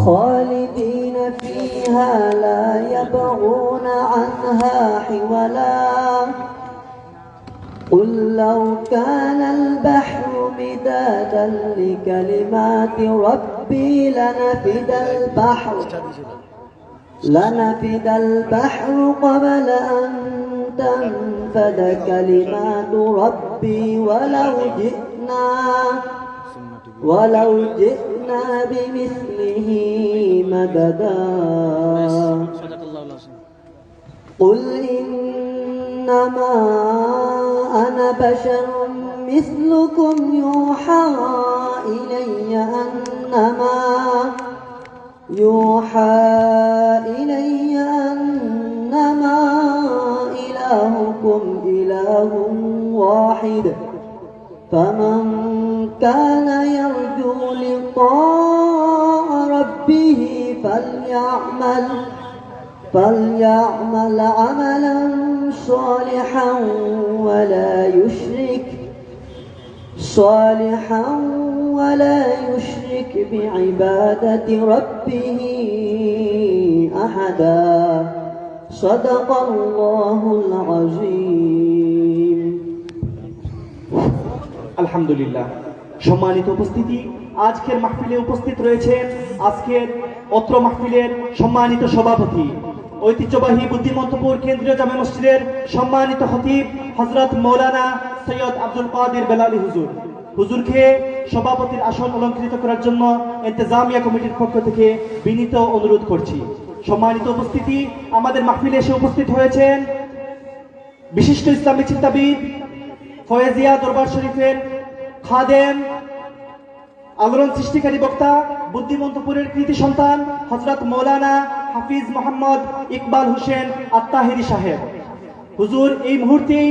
خالدين فيها لا يبغون عنها حولا قل لو كان البحر مدادا لكلمات ربي لنفد البحر قبل أن تنفد كلمات ربي ولو جئنا بمثله مددا قل إنما أنا بشر مثلكم يوحى إلي أنما إلهكم إله واحد فمن كان يرجو لقاء ربه فليعمل عملا صالحا ولا يشرك بعبادة ربه أحدا صدق الله العظيم আলহামদুলিল্লাহ। সম্মানিত উপস্থিতি, আজকের মাহফিলে উপস্থিত রয়েছেন আজকের অত্র মাহফিলের সম্মানিত সভাপতি, ঐতিহ্যবাহী বুদ্ধিমন্তপুর কেন্দ্রীয় জামে মসজিদের সম্মানিত খতিব হযরত মাওলানা সৈয়দ আব্দুল কাদের বেলালী হুজুরকে সভাপতির আসন অলঙ্কৃত করার জন্য ইন্তেজামিয়া কমিটির পক্ষ থেকে বিনীত অনুরোধ করছি। সম্মানিত উপস্থিতি, আমাদের মাহফিলে এসে উপস্থিত হয়েছেন বিশিষ্ট ইসলামী চিন্তাবিদ, ফয়েজিয়া দরবার শরীফের খাদেম, আলোড়ন সৃষ্টিকারী বক্তা, বুদ্ধিমন্তপুরের কৃতি সন্তান হযরত মাওলানা হাফিজ মোহাম্মদ ইকবাল হোসেন আত্তাহিরি সাহেব। হুজুর এই মুহূর্তেই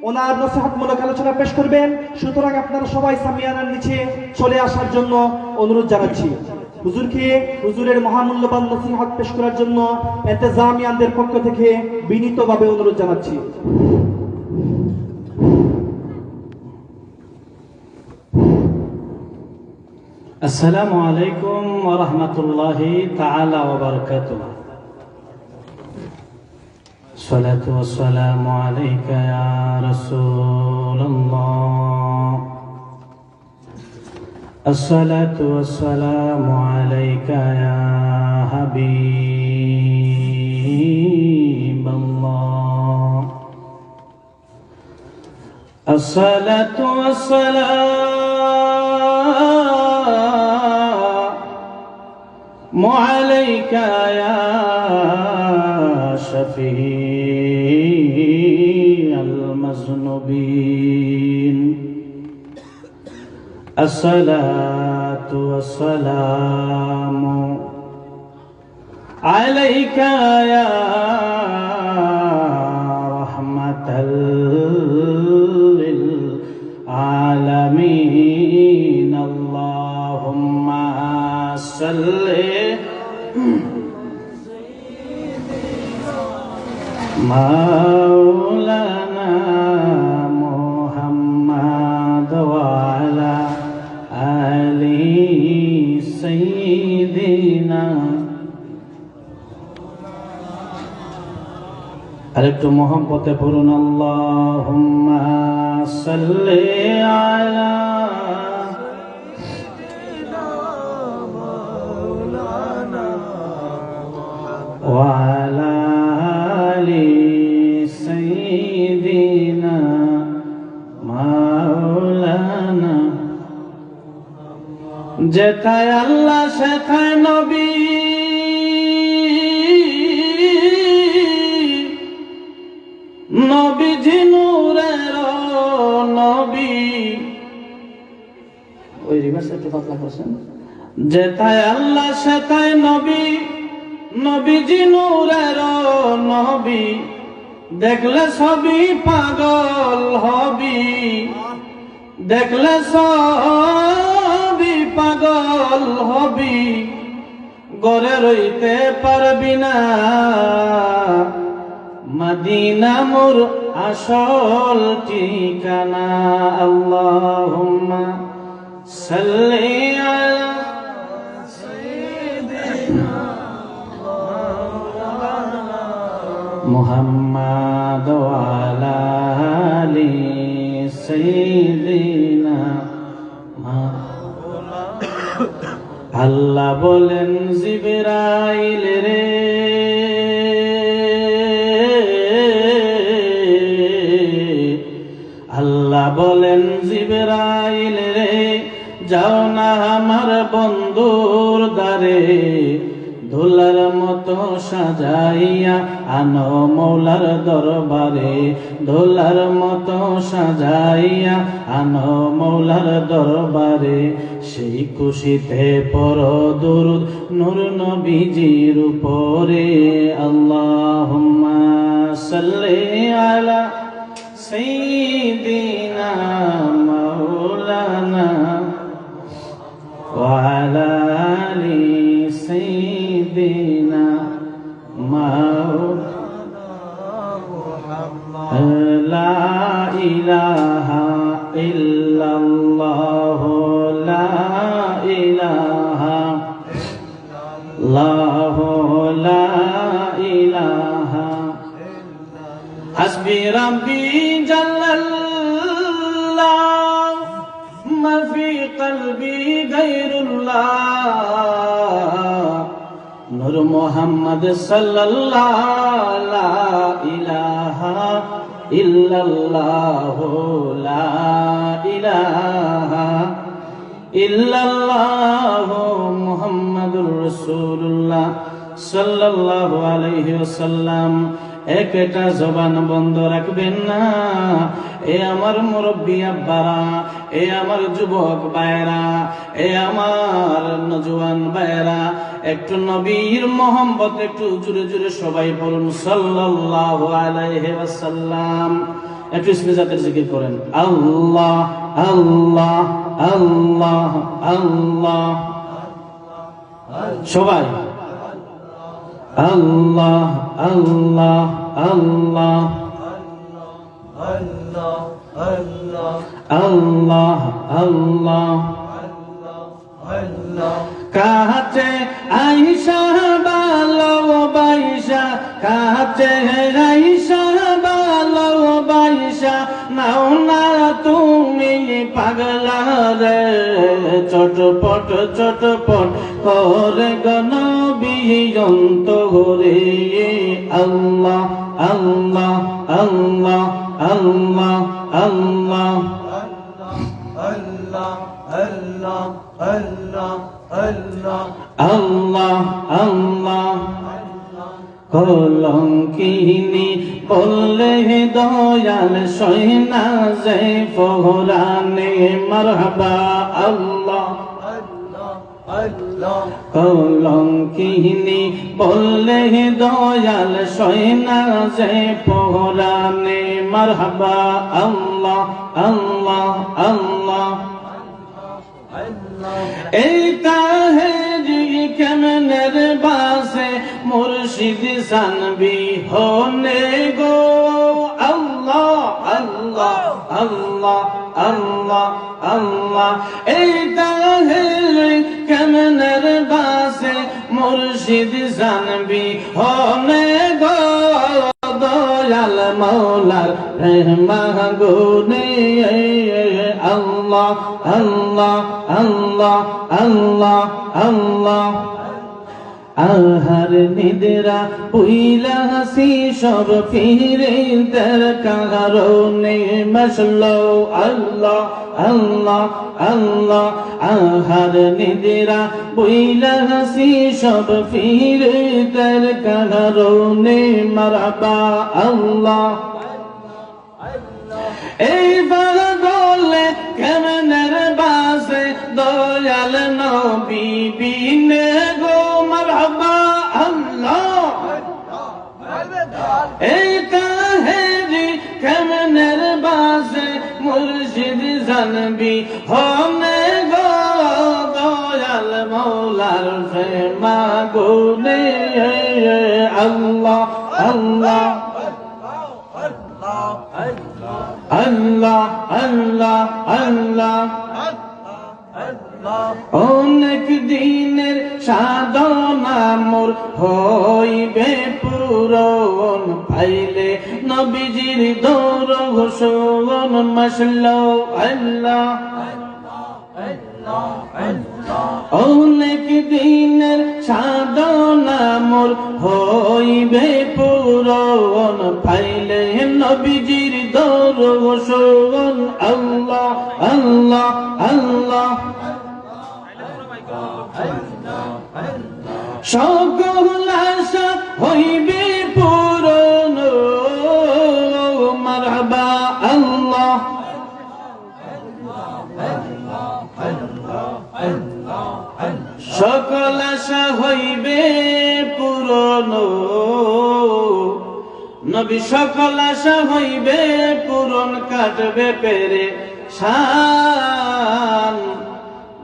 ওনার নসিহতমূলক আলোচনা পেশ করবেন, সুতরাং আপনারা সবাই সামিয়ানার নিচে চলে আসার জন্য অনুরোধ জানাচ্ছি। হুজুরকে হুজুরের মহামূল্যবান নসিহত পেশ করার জন্য ইন্তেজামিয়ানদের পক্ষ থেকে বিনীতভাবে অনুরোধ জানাচ্ছি। আসসালামু আলাইকুম ওয়া রাহমাতুল্লাহি তাআলা ওয়া বারাকাতুহু। الصلاة والسلام عليك يا رسول الله، الصلاة والسلام عليك يا حبيب الله، الصلاة والسلام عليك يا شفيع المذنبين، الصلاة والسلام عليك يا رحمة للعالمين، اللهم صل مولانا محمد وعلى آل سيدنا। আরেকটু মোহাম্মতে পড়ুন, আল্লাহুম্মা সাল্লি আলা ওয়া আলা سيدنا مولانا। যেথায় আল্লাহ সেথায় নবী, নবীজি নূরের নবী। ওই রিভার্স একটু পাতলা করছেন। যেথায় আল্লাহ সেথায় নবী, নবীজি নূরের নবী। দেখলে সবই পাগল হবি, দেখলে সবই পাগল হবি, গড়ে রইতে পারবি না। মদিনা মোর আসল ঠিকানা। আল্লাহুম্মা সাল্লি আলা মুহাম্মাদ ওয়া আলা আলি সাইয়্যিদিনা। আল্লাহ বলেন জিবরাইল রে, আল্লাহ বলেন জিবরাইল রে, যাও না আমার বন্ধুর দ্বারে, ধুলার মতো সাজাইয়া আনো মৌলার দরবারে, ধুলার মতো সাজাইয়া আনো মৌলার দরবারে। সেই খুশিতে পড়ো দুরূদ নূর নবীজির উপরে। আল্লাহুম্মা সাল্লি আলা সাইয়্যিদিনা মাওলানা ওয়া আলা আলি সাইয়্যিদিনা মাওলানা। লা ইলাহা ইল্লাল্লাহ, লা ইলাহা ইল্লাল্লাহ, লা ইলাহা। হাসবি রাব্বি জাল্লাল্লাহ, মা ফি কলবি গায়রুল্লাহ। নূর মুহাম্মদ সাল্লাল্লাহু লা ইলাহা ইল্লাল্লাহ, লা ইলাহা ইল্লাল্লাহ মুহাম্মাদুর রাসূলুল্লাহ সাল্লাল্লাহু আলাইহি ওয়াসাল্লাম। একটা জবান বন্ধ রাখবেন না। এ আমার মুরব্বী আব্বারা, এ আমার যুবক ভাইরা, এ আমার নজওয়ান ভাইরা, একটু নবীর মোহাম্মত একটু জোরে জোরে সবাই বলুন সাল্লাল্লাহু আলাইহি ওয়াসাল্লাম। একটু ইসমে জাতের জিকির করেন। আল্লাহ আল্লাহ আল্লাহ আল্লাহ, সবাই আল্লাহ আল্লাহ আল্লাহ আল্লাহ আল্লাহ আল্লাহ। কাছে আইসা ভালোবাসা, কাছে আইসা ভালোবাসা, নাও না তুমি পাগলা রে, চটপট চটপট করে গনবী অন্তরে। আল্লাহ আল্লাহ আল্লাহ আল্লাহ আল্লাহ আল্লাহ আল্লাহ আল্লাহ আল্লাহ আল্লাহ আল্লাহ। কলঙ্কিনী বললে দয়াল সৈনা যে ফোরানে মারহাবা। আল্লাহ কলঙ্কিনী বললে দয়াল সৈনা যে ফোরানে মারহাবা। আল্লাহ আল্লাহ আল্লাহ। এই তাহেরি কেমনের বাসে মুর্শিদ সানবি হনে গো। আল্লাহ আল্লাহ আল্লাহ আল্লাহ আল্লাহ। এই তাহেরি কেমনের বাসে মুর্শিদ সানবি হনে গো। দয়াল মৌলার রহমাগুনে। আল্লাহ আল্লাহ আল্লাহ আল্লাহ আল্লাহ। আহার নিদ্রা পুইলা হাসি সব ফিরে তার কারণে মশলো। আল্লাহ আল্লাহ আল্লাহ। আহার নিদ্রা পুইলা হাসি সব ফিরে তার কারণে মারহাবা। আল্লাহ এইবার বলে কেমনের বাসে দয়াল নবী বিনে গো। মারহাবা। আল্লাহ এই তাহেরি কেমনের বাসে মুর্শিদ জানবি হনে গো। দয়াল মৌলার ফেমা গুনে। আল্লাহ আল্লাহ আল্লাহ আল্লাহ আল্লাহ। অনেক দিনের সাধনা মোর হইবে পূরণ। ফাইলে নবীজির দৌড় ঘোষণ মাসলো আল্লাহ অনেক দিনের সাধনা মোর হইবে পূরণ পাইলে নবীজির দৌড় ঘোষণ আল্লাহ আল্লাহ আল্লাহ সকল আশা হইবে পূরণ মারহাবা আল্লাহ সকল আশা হইবে পূরণ নবী সকল আশা হইবে পূরণ কাটবে পেরে শান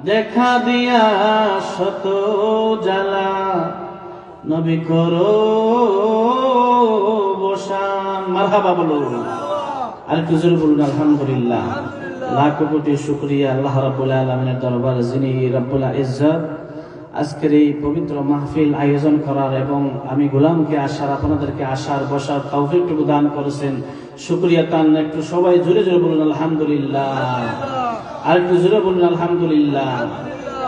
দেখা দিয়া শত জ্বালা নবী করো বসান মারহাবা বলুন আর একটু জোরে বলুন আলহামদুলিল্লাহ লাখ কোটি শুকরিয়া আল্লাহ রাব্বুল আলামিনের দরবারে যিনি রব্বুল ইজ্জত আজকের এই পবিত্র মাহফিল আয়োজন করার এবং আমি গোলামকে আসার আপনাদেরকে আসার বসার তৌফিকটুকু দান করেছেন শুকরিয়া তান একটু সবাই জোরে জোরে বলুন আলহামদুলিল্লাহ আর একটু জোরে বলুন আলহামদুলিল্লাহ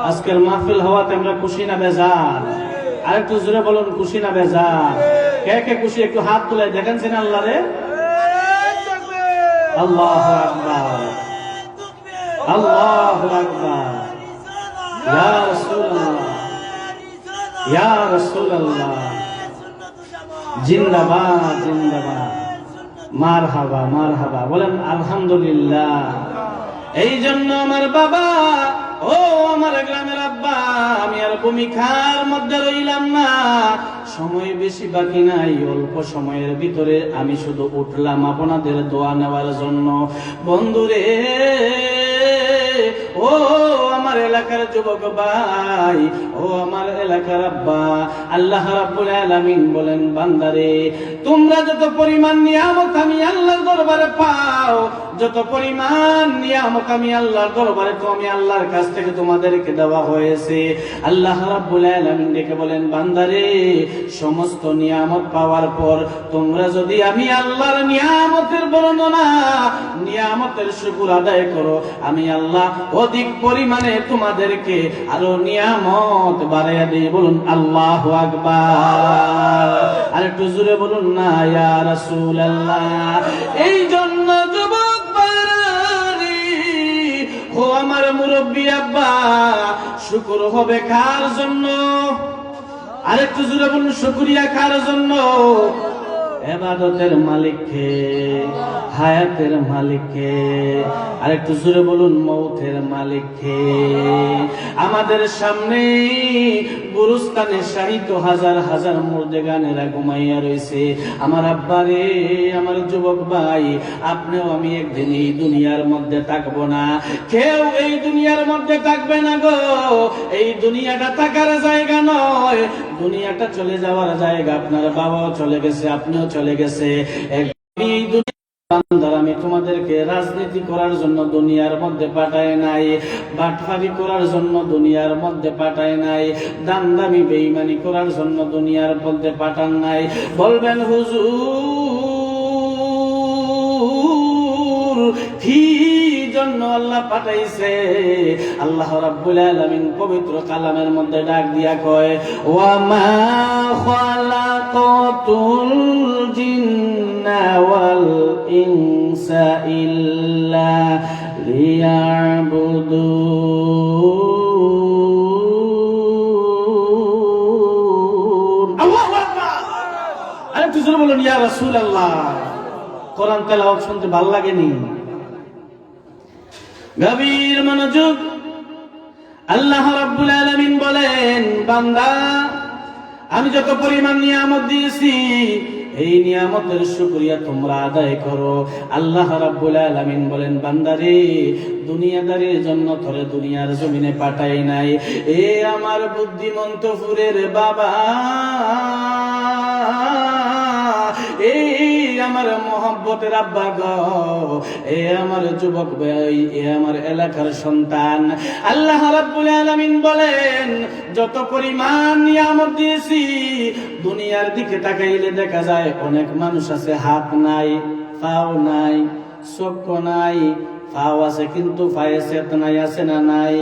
আজকের মাহফিল হওয়াতে আমরা খুশি না বেজার আর একটু জোরে বলুন খুশি না বেজার কে কে খুশি একটু হাত তুলে দেখেন আল্লাহ রে আল্লাহু আকবার আল্লাহু আকবার ইয়া রাসূলুল্লাহ ইয়া রাসূলুল্লাহ জিন্দাবাদ জিন্দাবাদ মারহাবা মারহাবা বলেন আলহামদুলিল্লাহ এই জন্য আমার বাবা ও আমার গ্রামের আব্বা আমি আর ভূমিকার মধ্যে রইলাম না সময় বেশি বাকি নাই অল্প সময়ের ভিতরে আমি শুধু উঠলাম আপনাদের দোয়া নেওয়ার জন্য বন্ধুরে ও আমার এলাকার যুবক ভাই ও আমার এলাকার আব্বা আল্লাহ রাব্বুল আলামিন বলেন বান্দারে তোমরা যত পরিমাণ নিয়ামত আমি আল্লাহর দরবারে পাও যত পরিমাণ নিয়ামত আমি আল্লাহর দরবারে তো আমি আল্লাহর কাছ থেকে তোমাদেরকে দেওয়া হয়েছে আল্লাহ রাব্বুল আলামিন ডেকে বলেন বান্দারে সমস্ত নিয়ামত পাওয়ার পর তোমরা যদি আমি আল্লাহর নিয়ামতের বর্ণনা নিয়ামতের শুকর আদায় করো আমি আল্লাহ অধিক পরিমাণে তোমাদেরকে আরো নিয়ামত বাড়াইয়া দিই বলুন আল্লাহু আকবার আর একটু জোরে বলুন না ইয়া রাসূলুল্লাহ এই জন্য যুবক ভাইরা ও আমার মুরব্বি আব্বা শুকর হবে কার জন্য আর একটু জোরে বলুন শুকরিয়া কার জন্য ইবাদতের মালিক কে হায়াতের মালিক কে আর একটু জোরে বলুন মৌতের মালিক কে আমাদের সামনে গুরুস্থানে শাহিত হাজার হাজার মুর্দেগানেরা ঘুমাইয়া রয়েছে আমার আব্বারে আমার যুবক ভাই আপনিও আমি একদিন এই দুনিয়ার মধ্যে থাকবো না কেউ এই দুনিয়ার মধ্যে থাকবে না গো এই দুনিয়াটা থাকার জায়গা নয় দুনিয়াটা চলে যাওয়ার জায়গা আপনার বাবাও চলে গেছে আপনিও চলে গেছে আমি তোমাদেরকে রাজনীতি করার জন্য দুনিয়ার মধ্যে পাঠায় নাই বাটফারি করার জন্য দুনিয়ার মধ্যে পাঠায় নাই দামদামি বেঈমানি করার জন্য দুনিয়ার মধ্যে পাঠান নাই বলবেন হুজুর কি জন্য আল্লাহ পাঠাইছে আল্লাহ রাব্বুল আলামিন পবিত্র কালামের মধ্যে ডাক দিয়া কয় ওয়া মা খালাকাতুল জিন্না ওয়াল ইনসা ইল্লা লিয়াবুদুন আল্লাহু আকবার আরে তুই বলুন ইয়া রাসূলুল্লাহ কোরআন তেলাওয়াত শুনতে ভালো লাগেনি গভীর মনোযোগ আল্লাহ রাব্বুল আলামিন বলেন বান্দা আমি যত পরিমাণ নিয়ামত দিয়েছি এই নিয়ামতের শুকরিয়া তোমরা আদায় করো আল্লাহ রাব্বুল আলামিন বলেন বান্দারে দুনিয়াদারির জন্য তোরে দুনিয়ার জমিনে পাঠাই নাই এ আমার বুদ্ধিমন্তপুরের বাবা এই আমার আমার মহব্বতের আব্বা গো, এ আমার যুবক ভাই, এ আমার এলাকার সন্তান, আল্লাহ রাব্বুল আলামিন বলেন যত পরিমাণ নিয়ামত দিয়েছি, দুনিয়ার দিকে তাকাইলে দেখা যায় অনেক মানুষ আছে হাত নাই, পাও নাই, চোখ নাই, পাও আছে কিন্তু পায়ে চেতনাই আছে না নাই?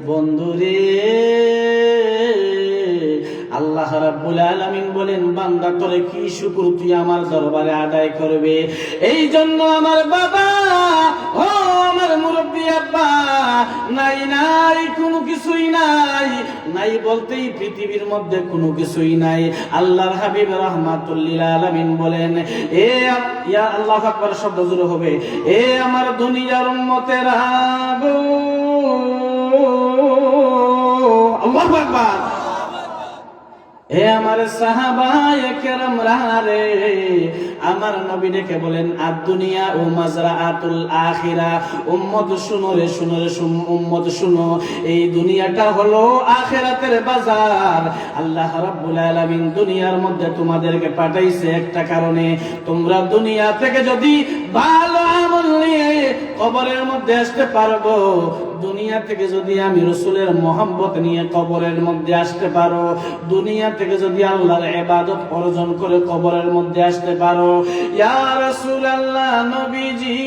বন্ধুরে, আল্লাহ রাব্বুল আলামিন বলেন বান্দা তোরে কি শুকর তুই আমার দরবারে আদায় করবে? এই জন্য আমার বাবা, ও আমার মুরব্বী আব্বা, নাই নাই কোনো কিছুই নাই, নাই বলতেই পৃথিবীর মধ্যে কোনো কিছুই নাই। আল্লাহর হাবিব রাহমাতুল্লিল আলামিন বলেন, এ ইয়া আল্লাহু আকবার শব্দ জোরে হবে, এ আমার দুনিয়ার উম্মতেরা গো, আল্লাহু আকবার, হে আমার সাহাবায়ে কেরামরা রে, আমার নবী ডেকে বলেন আদ দুনিয়া ও মাজরাআতুল আখিরা, উম্মত শুনো রে, শুনো রে উম্মত শুনো, এই দুনিয়াটা হলো আখিরাতের বাজার। আল্লাহ রাব্বুল আলামিন দুনিয়ার মধ্যে তোমাদেরকে পাঠাইছে একটা কারণে, তোমরা দুনিয়া থেকে যদি ভালো আমল নিয়ে কবরের মধ্যে আসতে পারবো, দুনিয়া থেকে যদি আমি রাসূলের মহব্বত নিয়ে কবরের মধ্যে আসতে পারো, দুনিয়া থেকে যদি আল্লাহর ইবাদত অর্জন করে কবরের মধ্যে আসতে পারো, ইয়া রাসূলুল্লাহ নবীজি,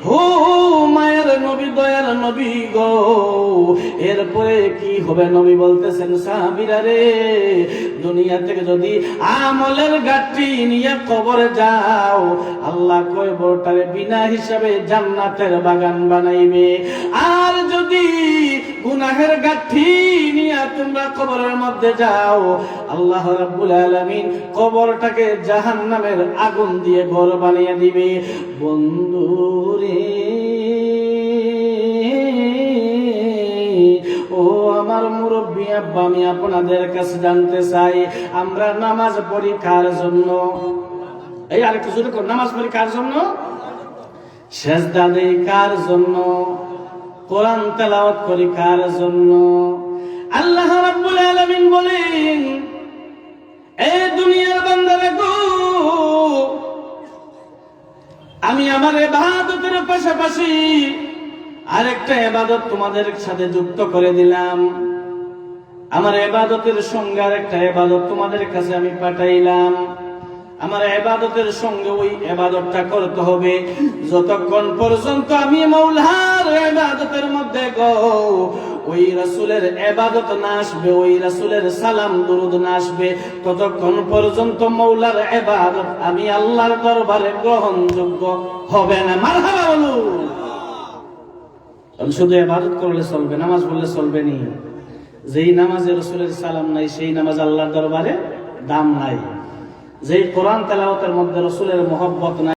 হো মায়ের নবী, দয়ার নবী গো, এরপরে কি হবে? নবী বলতেছেন সাহাবীরা রে, দুনিয়া থেকে যদি আমলের গাঠি নিয়ে কবরে যাও, আল্লাহ কবরটারে বিনা হিসাবে জান্নাতের বাগান বানাইবে। আর যদি গুনাহের গাঠি নিয়ে তোমরা কবরের মধ্যে যাও, আল্লাহ রাব্বুল আলামিন কবরটাকে জাহান্নামের আগুন দিয়ে ঘর বানিয়ে দিবে। বন্ধুরে, ও আমার মুরব্বী আব্বা, আমি আপনাদের কাছে জানতে চাই, আমরা নামাজ পড়ি কার জন্য? এই আরেকটু জোরে কর, নামাজ পড়ি কার জন্য? সেজদা দেই কার জন্য? কোরআন তেলাওয়াত করি কার জন্য? আল্লাহ রাব্বুল আলামিন বলেন, এই দুনিয়ার বান্দারা গো, আমি আমার ইবাদতের পাশাপাশি আরেকটা ইবাদত তোমাদের সাথে যুক্ত করে দিলাম। আমার ইবাদতের সঙ্গে আরেকটা ইবাদত তোমাদের কাছে আমি পাঠাইলাম। আমার ইবাদতের সঙ্গে ওই ইবাদতটা করতে হবে যতক্ষণ পর্যন্ত আমি মাওলার ইবাদতের মধ্যে গো ওই রাসূলের ইবাদত না আসবে, ওই রাসূলের সালাম দুরূদ না আসবে, ততক্ষণ পর্যন্ত মাওলার ইবাদত আমি আল্লাহর দরবারে গ্রহণযোগ্য হবে না। মারহাবা বলুন। শুধু ইবাদত করলে চলবে, নামাজ পড়লে চলবে না। যেই নামাজে রাসূলের সালাম নাই, সেই নামাজ আল্লাহর দরবারে দাম নাই। যেই কোরআন তেলাওয়াতের মধ্যে রাসূলের মহব্বত নাই,